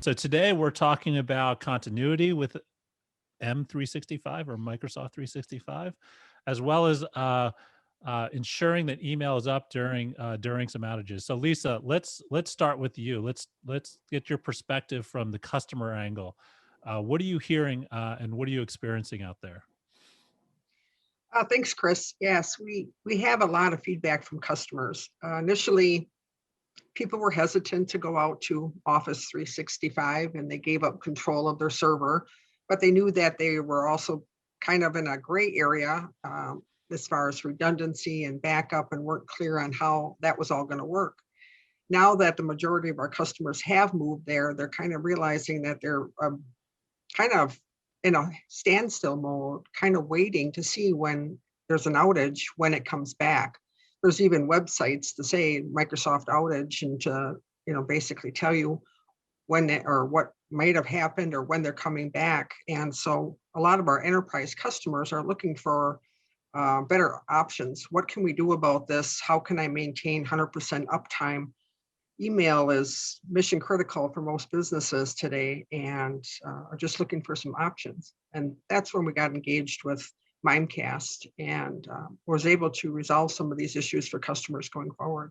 So today we're talking about continuity with M365 or Microsoft 365, as well as ensuring that email is up during some outages. So Lisa, let's start with you. Let's get your perspective from the customer angle. What are you hearing and what are you experiencing out there? Thanks, Chris. Yes, we have a lot of feedback from customers. Initially, people were hesitant to go out to Office 365 and they gave up control of their server, but they knew that they were also kind of in a gray area as far as redundancy and backup and weren't clear on how that was all going to work. Now that the majority of our customers have moved there, they're kind of realizing that they're kind of in a standstill mode, kind of waiting to see when there's an outage, when it comes back. There's even websites to say Microsoft outage and to, basically tell you when or what might have happened or when they're coming back. And so a lot of our enterprise customers are looking for better options. What can we do about this? How can I maintain 100% uptime? Email is mission critical for most businesses today and are just looking for some options. And that's when we got engaged with Mimecast and was able to resolve some of these issues for customers going forward.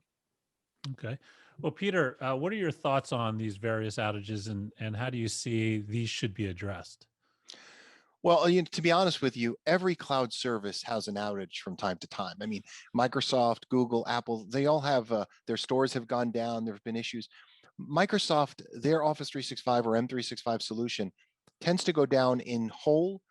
Okay. Well, Peter, what are your thoughts on these various outages and how do you see these should be addressed? Well, to be honest with you, every cloud service has an outage from time to time. I mean, Microsoft, Google, Apple, they all have their stores have gone down. There have been issues. Microsoft, their Office 365 or M365 solution tends to go down in whole,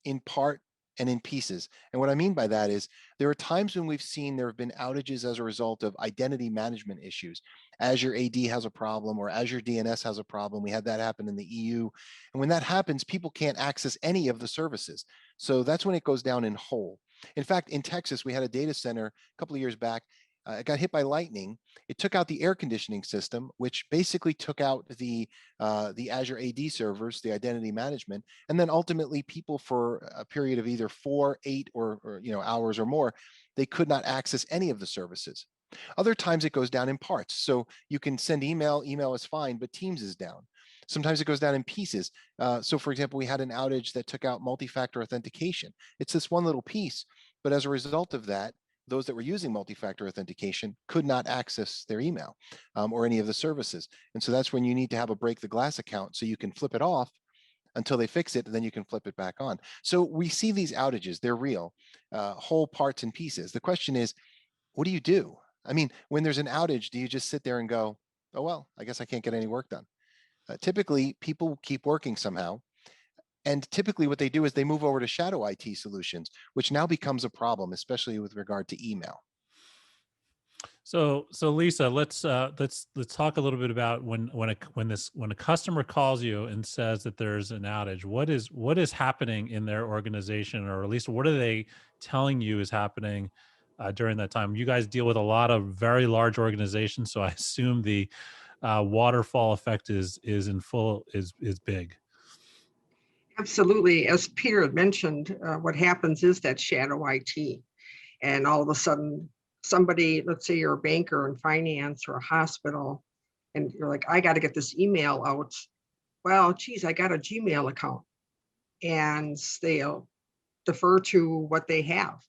in part, and in pieces. And what I mean by that is there are times when we've seen there have been outages as a result of identity management issues. Azure AD has a problem or Azure DNS has a problem. We had that happen in the EU. And when that happens, people can't access any of the services. So that's when it goes down in whole. In fact, in Texas, we had a data center a couple of years back. It got hit by lightning. It took out the air conditioning system, which basically took out the Azure AD servers, the identity management, and then ultimately people for a period of either 4, 8, or hours or more, they could not access any of the services. Other times it goes down in parts. So you can send email is fine, but Teams is down. Sometimes it goes down in pieces. So for example, we had an outage that took out multi-factor authentication. It's this one little piece, but as a result of that, those that were using multi-factor authentication could not access their email or any of the services. And so that's when you need to have a break the glass account so you can flip it off until they fix it, and then you can flip it back on. So we see these outages, they're real, whole parts and pieces. The question is, what do you do? I mean, when there's an outage, do you just sit there and go, oh, well, I guess I can't get any work done? Typically, people keep working somehow. And typically what they do is they move over to shadow IT solutions, which now becomes a problem, especially with regard to email. So Lisa, let's talk a little bit about when a customer calls you and says that there's an outage. What is happening in their organization, or at least what are they telling you is happening during that time? You guys deal with a lot of very large organizations, so I assume the waterfall effect is big. Absolutely. As Peter had mentioned, what happens is that shadow IT. And all of a sudden, somebody, let's say you're a banker in finance or a hospital, and you're like, I got to get this email out. Well, geez, I got a Gmail account. And they'll defer to what they have.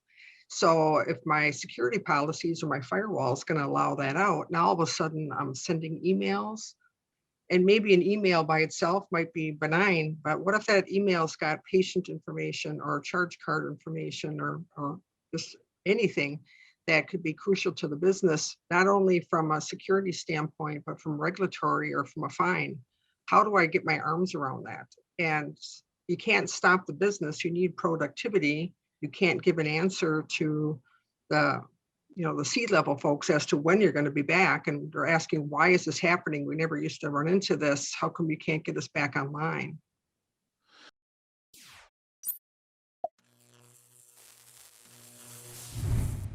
So if my security policies or my firewall is going to allow that out, now all of a sudden I'm sending emails. And maybe an email by itself might be benign, but what if that email's got patient information or charge card information or just anything that could be crucial to the business, not only from a security standpoint, but from regulatory or from a fine? How do I get my arms around that? And you can't stop the business. You need productivity. You can't give an answer to the the C-level folks as to when you're going to be back, and they're asking, why is this happening? We never used to run into this. How come you can't get us back online?